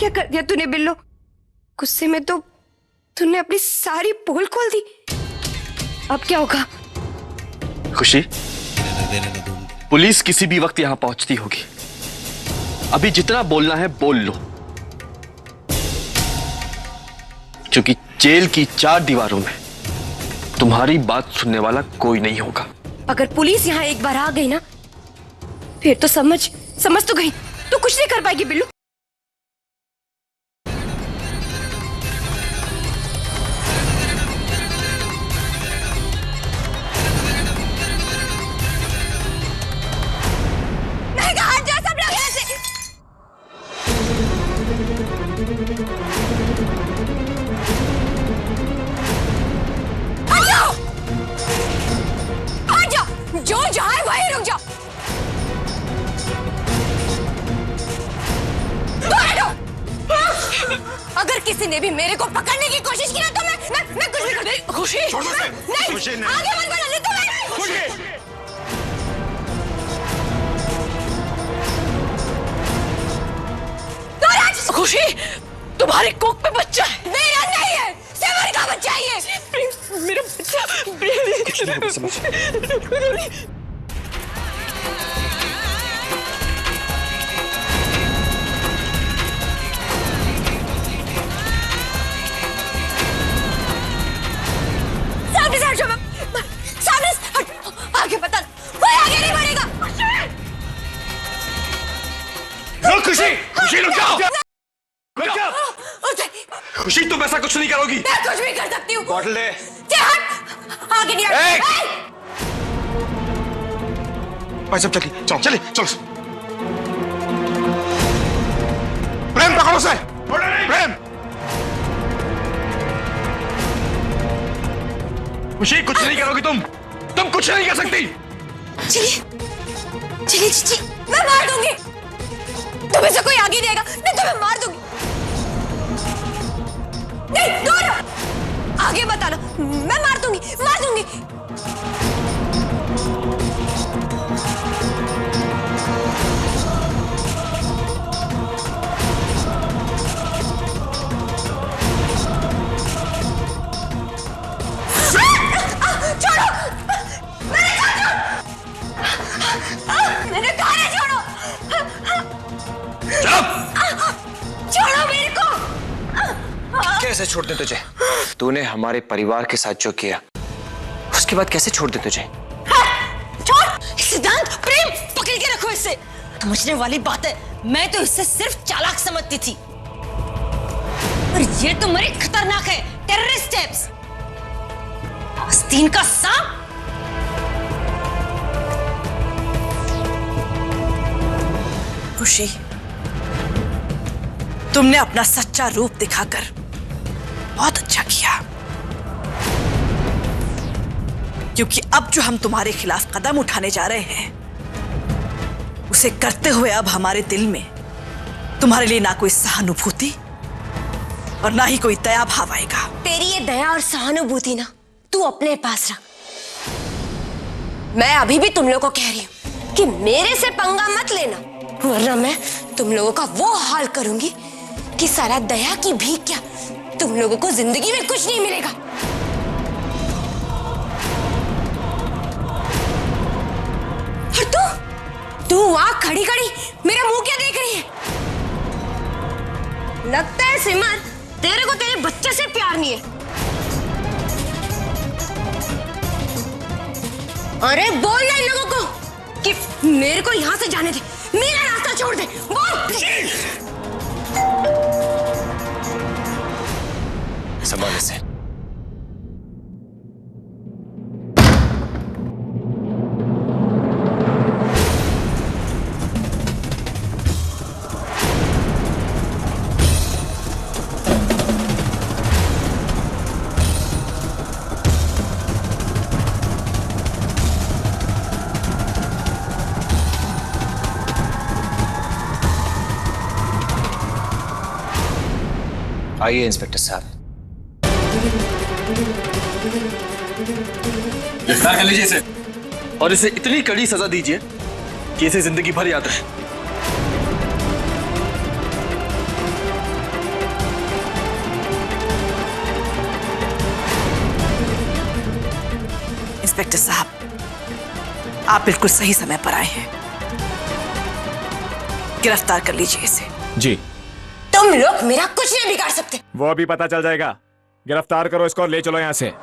क्या कर दिया तूने बिल्लो? गुस्से में तो तूने अपनी सारी पोल खोल दी। अब क्या होगा? खुशी, पुलिस किसी भी वक्त यहां पहुंचती होगी। अभी जितना बोलना है बोल लो, क्योंकि जेल की 4 दीवारों में तुम्हारी बात सुनने वाला कोई नहीं होगा। अगर पुलिस यहाँ एक बार आ गई ना, फिर तो समझ तो गई, तो कुछ नहीं कर पाएगी बिल्लू। नहीं कहा, हट जाओ सब लोग यहाँ से। हट जाओ, हट जाओ, जो जाए वहीं रुक जाओ। अगर किसी ने भी मेरे को पकड़ने की कोशिश की ना तो मैं कुछ भी कर दूं। खुशी, नहीं, आगे मत बढ़ो, नहीं तो मैं खुशी, तुम्हारे कोख पे बच्चा है। मेरा नहीं है, सेवर का बच्चा है ये। मेरा बच्चा। आगे बता, कोई आगे नहीं बढ़ेगा। खुशी, खुशी रुक जाओ। खुशी, तुम ऐसा कुछ नहीं करोगी। मैं कुछ भी कर सकती हूँ। बॉटल दे। आगे नहीं। भाई सब चलिए, चलो चलो। प्रेम पकड़ो से। प्रेम। खुशी, कुछ नहीं करोगी तुम कुछ नहीं कर सकती। चलिए, मैं मार दूंगी। तुम्हें से कोई आगे नहीं आएगा, नहीं तो मैं मार दूंगी। नहीं, दूर आगे बताना, मैं मार दूंगी। मैंने कहा है छोड़ो। छोड़ो मेरे को। कैसे छोड़ दे तुझे? तूने हमारे परिवार के साथ जो किया, उसके बाद कैसे छोड़ दे तुझे? छोड़। सिद्धांत, प्रेम, पकड़ के रखो इसे। समझने वाली बात है, मैं तो इसे सिर्फ चालाक समझती थी, और ये तो मरी खतरनाक है। टेररिस्ट टाइप्स, आस्तीन का सांप। खुशी, तुमने अपना सच्चा रूप दिखाकर बहुत अच्छा किया, क्योंकि अब जो हम तुम्हारे खिलाफ कदम उठाने जा रहे हैं, उसे करते हुए अब हमारे दिल में तुम्हारे लिए ना कोई सहानुभूति और ना ही कोई दया भाव आएगा। तेरी ये दया और सहानुभूति ना तू अपने पास रख। मैं अभी भी तुम लोगों को कह रही हूँ कि मेरे से पंगा मत लेना, वरना मैं तुम लोगों का वो हाल करूंगी कि सारा दया की भीख क्या, तुम लोगों को जिंदगी में कुछ नहीं मिलेगा। और तू वहां खड़ी खड़ी मेरा मुंह क्या देख रही है? लगता है सिमर, तेरे को तेरे बच्चे से प्यार नहीं है। अरे बोल ना इन लोगों को कि मेरे को यहां से जाने दे, मेरा रास्ता छोड़ दे। बोल। संभाल से। आइए इंस्पेक्टर साहब। गिरफ्तार कर लीजिए इसे, और इसे इतनी कड़ी सजा दीजिए कि इसे जिंदगी भर याद रहे। इंस्पेक्टर साहब, आप बिल्कुल सही समय पर आए हैं। गिरफ्तार कर लीजिए इसे। जी। तुम लोग मेरा कुछ नहीं बिगाड़ सकते। वो अभी पता चल जाएगा। गिरफ्तार करो इसको और ले चलो यहां से।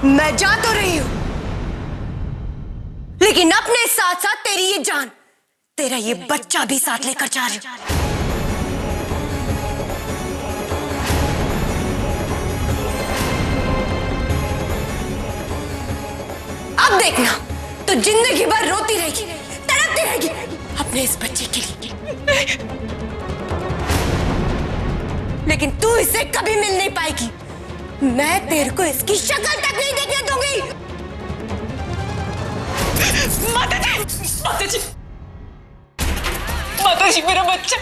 मैं जा तो रही हूं, लेकिन अपने साथ साथ तेरी ये जान, तेरा ये बच्चा भी साथ लेकर जा रही हूं। अब देखना, तो जिंदगी भर रोती रहेगी, तड़पती रहेगी अपने इस बच्चे के लिए, लेकिन तू इसे कभी मिल नहीं पाएगी। मैं तेरे को इसकी शक्ल तक नहीं देखने दूंगी। माता जी, माता जी, माता जी, मेरा बच्चा,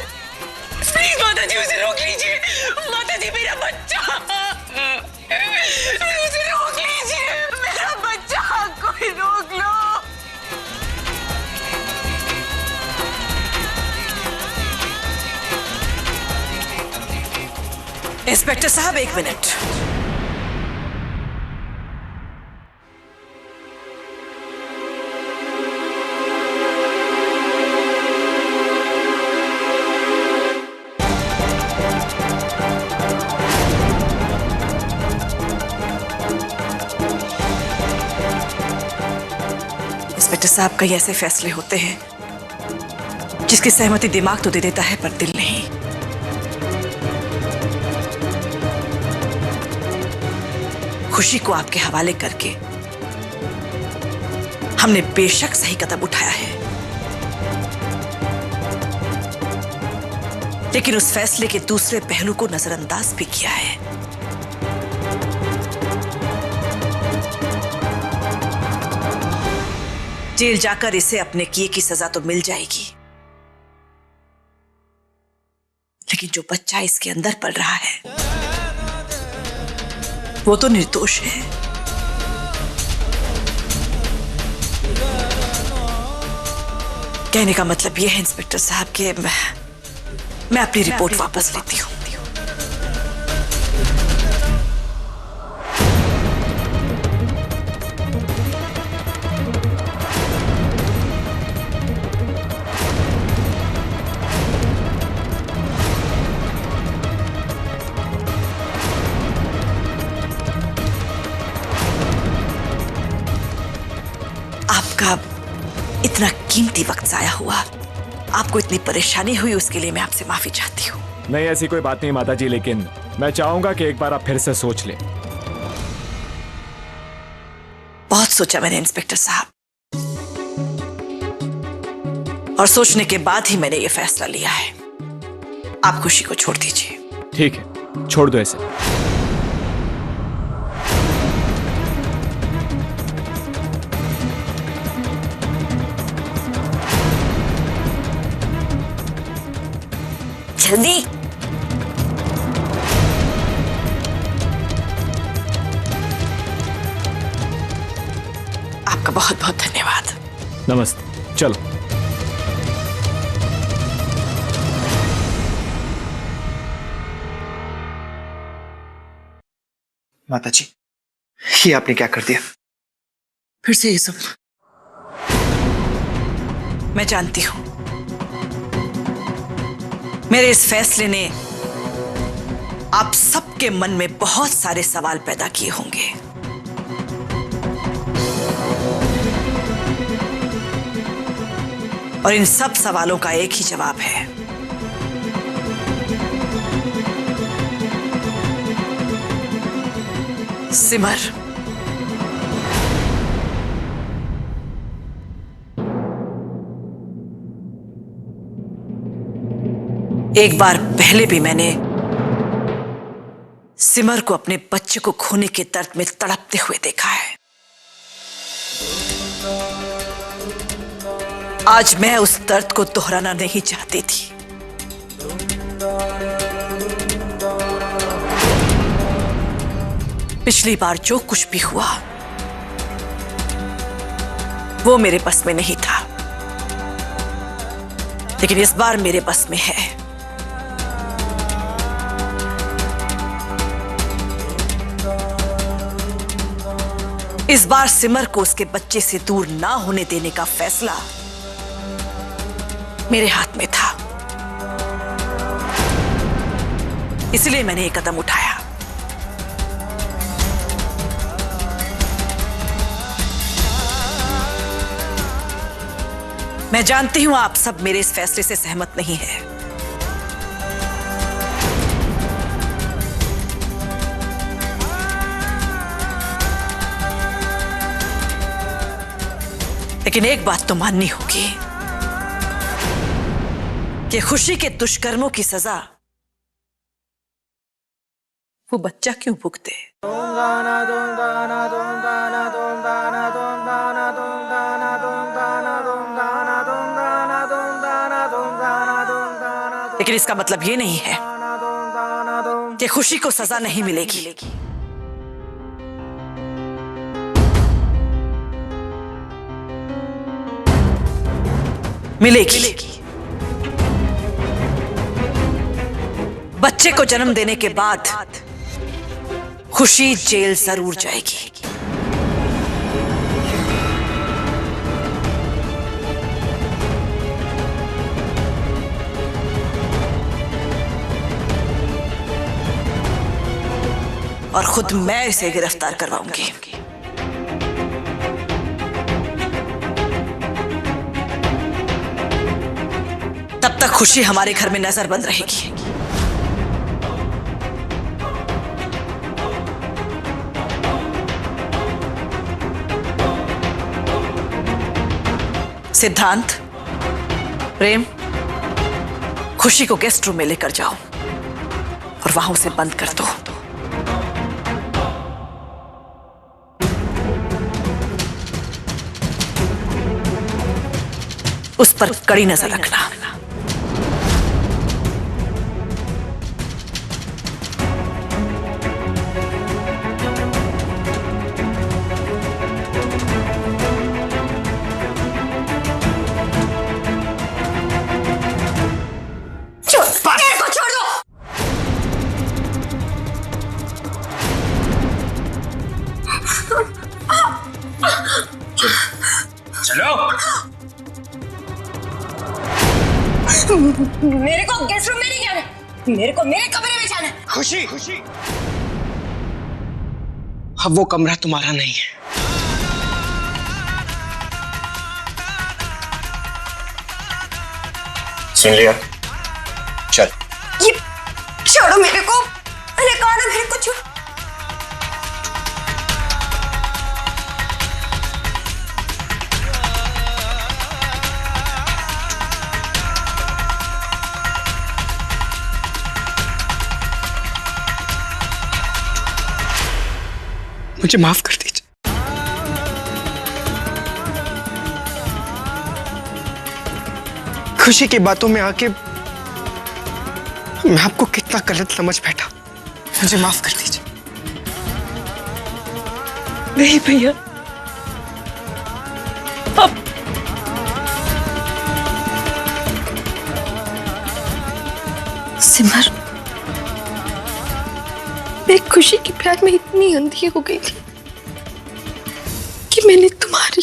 प्लीज माता जी उसे रोक लीजिए। माता जी, मेरा बच्चा, उसे रोक लीजिए। मेरा बच्चा, कोई रोक लो। इंस्पेक्टर साहब, 1 मिनट। इंस्पेक्टर साहब, कई ऐसे फैसले होते हैं जिसकी सहमति दिमाग तो दे देता है पर दिल नहीं। खुशी को आपके हवाले करके हमने बेशक सही कदम उठाया है, लेकिन उस फैसले के दूसरे पहलू को नजरअंदाज भी किया है। जेल जाकर इसे अपने किए की सजा तो मिल जाएगी, लेकिन जो बच्चा इसके अंदर पल रहा है वो तो निर्दोष है। कहने का मतलब यह है इंस्पेक्टर साहब कि मैं अपनी रिपोर्ट वापस लेती हूँ। आपका इतना कीमती वक्त जाया हुआ, आपको इतनी परेशानी हुई, उसके लिए मैं आपसे माफी चाहती हूँ। नहीं, ऐसी कोई बात नहीं माता जी, लेकिन मैं चाहूंगा कि एक बार आप फिर से सोच लें। बहुत सोचा मैंने इंस्पेक्टर साहब, और सोचने के बाद ही मैंने ये फैसला लिया है। आप खुशी को छोड़ दीजिए। ठीक है, छोड़ दो इसे। जल्दी। आपका बहुत बहुत धन्यवाद। नमस्ते, चलो। माता जी, ये आपने क्या कर दिया? फिर से ये सब? मैं जानती हूं, मेरे इस फैसले ने आप सबके मन में बहुत सारे सवाल पैदा किए होंगे, और इन सब सवालों का एक ही जवाब है। सिमर। एक बार पहले भी मैंने सिमर को अपने बच्चे को खोने के दर्द में तड़पते हुए देखा है। आज मैं उस दर्द को दोहराना नहीं चाहती थी, पिछली बार जो कुछ भी हुआ वो मेरे बस में नहीं था, लेकिन इस बार मेरे बस में है। इस बार सिमर को उसके बच्चे से दूर ना होने देने का फैसला मेरे हाथ में था, इसलिए मैंने ये कदम उठाया। मैं जानती हूं आप सब मेरे इस फैसले से सहमत नहीं हैं। लेकिन एक बात तो माननी होगी कि खुशी के दुष्कर्मों की सजा वो बच्चा क्यों भुगते? लेकिन इसका मतलब ये नहीं है कि खुशी को सजा नहीं मिलेगी। मिलेगी। बच्चे को जन्म देने के बाद खुशी जेल जरूर जाएगी। और खुद मैं इसे गिरफ्तार करवाऊंगी। तब तक खुशी हमारे घर में नजरबंद रहेगी। सिद्धांत, प्रेम, खुशी को गेस्ट रूम में लेकर जाओ और वहां उसे बंद कर दो। उस पर कड़ी नजर रखना। छोड़ दो। चलो। मेरे को गेस्ट रूम में नहीं जाना, मेरे को मेरे कमरे में जाना। खुशी, अब वो कमरा तुम्हारा नहीं है। सुन लिया? चल। ये छोड़ो मेरे को, मैंने कहा ना मेरे को छोड़ो। मुझे माफ कर दीजिए। खुशी की बातों में आके मैं आपको कितना गलत समझ बैठा, मुझे माफ कर दीजिए। नहीं भैया, अब सिमर, मैं खुशी के प्यार में इतनी अंधी हो गई थी कि मैंने तुम्हारी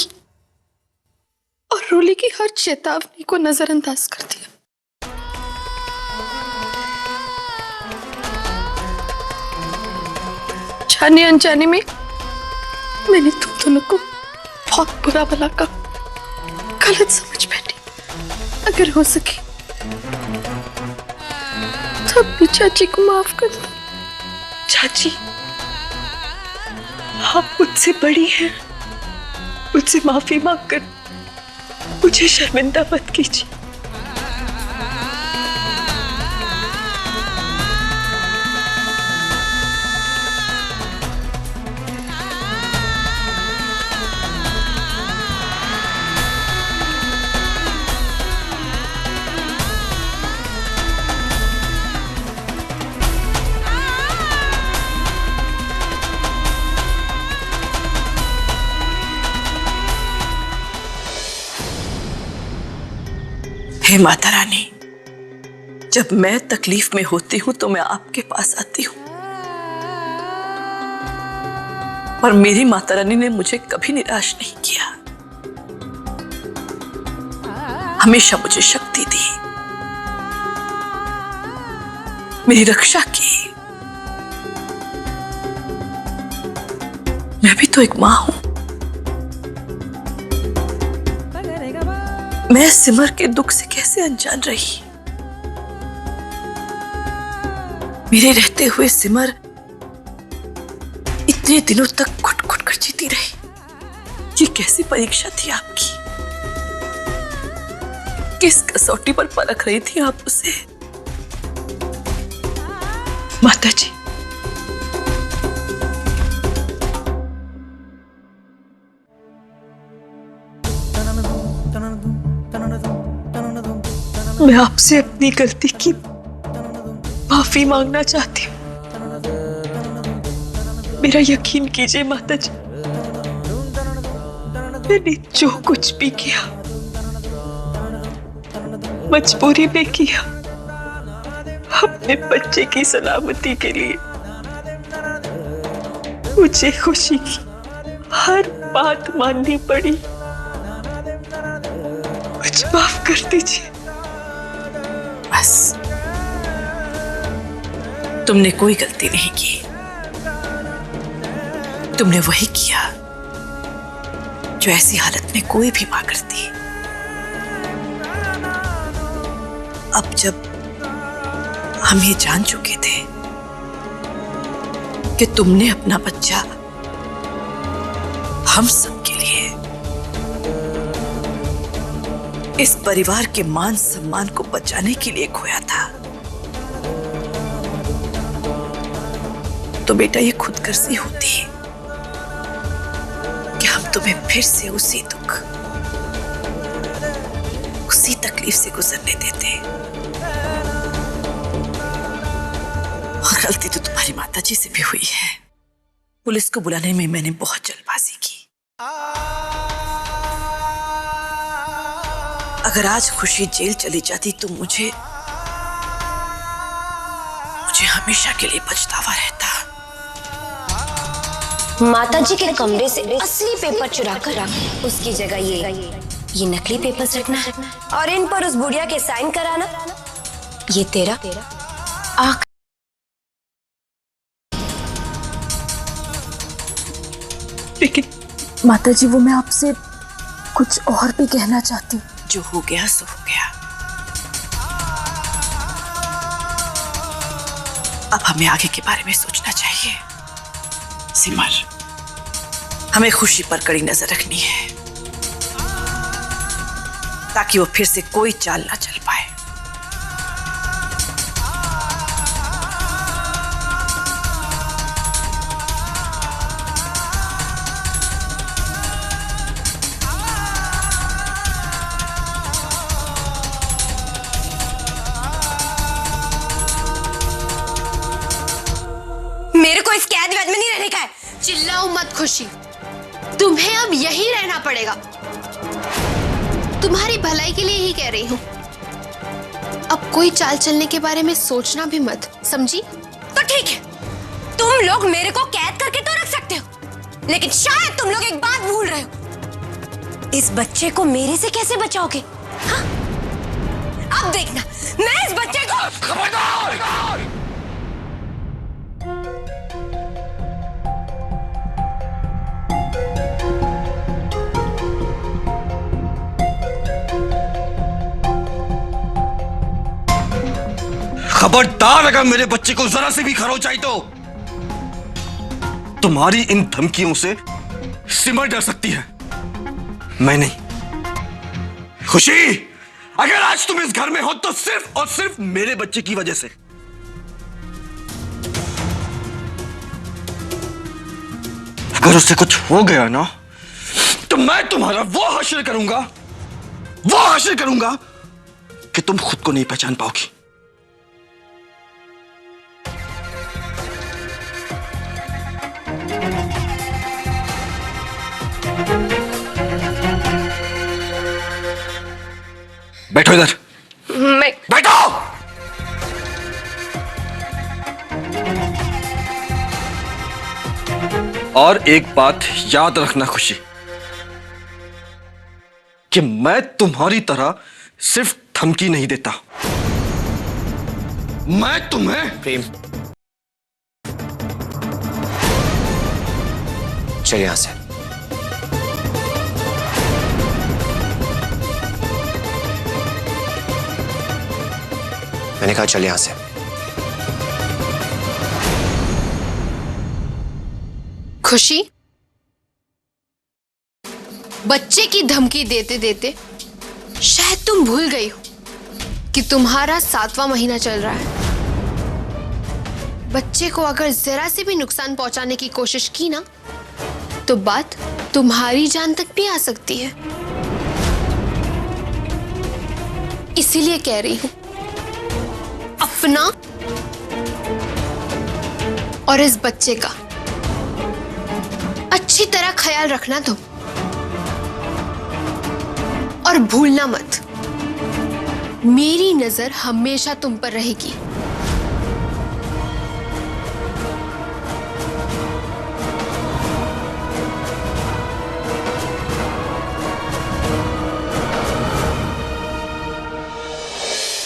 और रोली की हर चेतावनी को नजरअंदाज कर दिया। जाने अनजाने में मैंने तुम दोनों को बहुत बुरा भला का गलत समझ बैठी। अगर हो सके तब भी चाची को माफ कर दो। चाची, आप मुझसे बड़ी हैं, मुझसे माफी मांगकर मुझे शर्मिंदा मत कीजिए। हे माता रानी, जब मैं तकलीफ में होती हूं तो मैं आपके पास आती हूं, और मेरी माता रानी ने मुझे कभी निराश नहीं किया। हमेशा मुझे शक्ति दी, मेरी रक्षा की। मैं भी तो एक मां हूं। मैं सिमर के दुख से कैसे अनजान रही? मेरे रहते हुए सिमर इतने दिनों तक घुट घुट कर जीती रही। ये कैसी परीक्षा थी आपकी? किस कसौटी पर परख रही थी आप उसे? माता जी, मैं आपसे अपनी गलती की माफी मांगना चाहती हूँ। मेरा यकीन कीजिए माता जी, मैंने जो कुछ भी किया मजबूरी में किया, अपने बच्चे की सलामती के लिए। मुझे खुशी की हर बात माननी पड़ी। मुझे माफ कर दीजिए। बस, तुमने कोई गलती नहीं की। तुमने वही किया जो ऐसी हालत में कोई भी मां करती। अब जब हम ये जान चुके थे कि तुमने अपना बच्चा हम सब के लिए, इस परिवार के मान सम्मान को बचाने के लिए खोया था, तो बेटा ये खुदगर्जी होती है कि हम तुम्हें फिर से उसी दुख, उसी तकलीफ से गुजरने देते। और गलती तो तुम्हारी माताजी से भी हुई है। पुलिस को बुलाने में मैंने बहुत जल्दबाजी की। अगर आज खुशी जेल चली जाती तो मुझे हमेशा के लिए पछतावा रहता। माताजी के कमरे से असली पेपर चुरा कर उसकी जगह ये नकली पेपर्स रखना है और इन पर उस बुढ़िया के साइन कराना, ये तेरा आखिरी। लेकिन माताजी, वो मैं आपसे कुछ और भी कहना चाहती हूँ। जो हो गया सो हो गया। अब हमें आगे के बारे में सोचना चाहिए। सिमर, हमें खुशी पर कड़ी नजर रखनी है ताकि वो फिर से कोई चाल ना चल पाए। मेरे को इस कैद वैद में नहीं रहने का है। चिल्लाओ मत खुशी, तुम्हें अब यहीं रहना पड़ेगा। तुम्हारी भलाई के लिए ही कह रही हूँ। अब कोई चाल चलने के बारे में सोचना भी मत, समझी? तो ठीक है, तुम लोग मेरे को कैद करके तो रख सकते हो, लेकिन शायद तुम लोग एक बात भूल रहे हो। इस बच्चे को मेरे से कैसे बचाओगे? हाँ? अब देखना, मैं इस बच्चे को। खबरदार! खबरदार, अगर मेरे बच्चे को जरा से भी खरोच आई तो तुम्हारी इन धमकियों से सिमर डर सकती है, मैं नहीं। खुशी, अगर आज तुम इस घर में हो तो सिर्फ और सिर्फ मेरे बच्चे की वजह से। अगर उससे कुछ हो गया ना तो मैं तुम्हारा वो हासिल करूंगा कि तुम खुद को नहीं पहचान पाओगी। बैठो इधर। और एक बात याद रखना खुशी, कि मैं तुम्हारी तरह सिर्फ धमकी नहीं देता, मैं तुम्हें। प्रेम, चल यहां से। मैंने कहा चल यहां से। खुशी, बच्चे की धमकी देते देते शायद तुम भूल गई हो कि तुम्हारा 7वां महीना चल रहा है। बच्चे को अगर जरा से भी नुकसान पहुंचाने की कोशिश की ना, तो बात तुम्हारी जान तक भी आ सकती है। इसीलिए कह रही हूं, अपना और इस बच्चे का अच्छी तरह ख्याल रखना तुम, और भूलना मत, मेरी नजर हमेशा तुम पर रहेगी।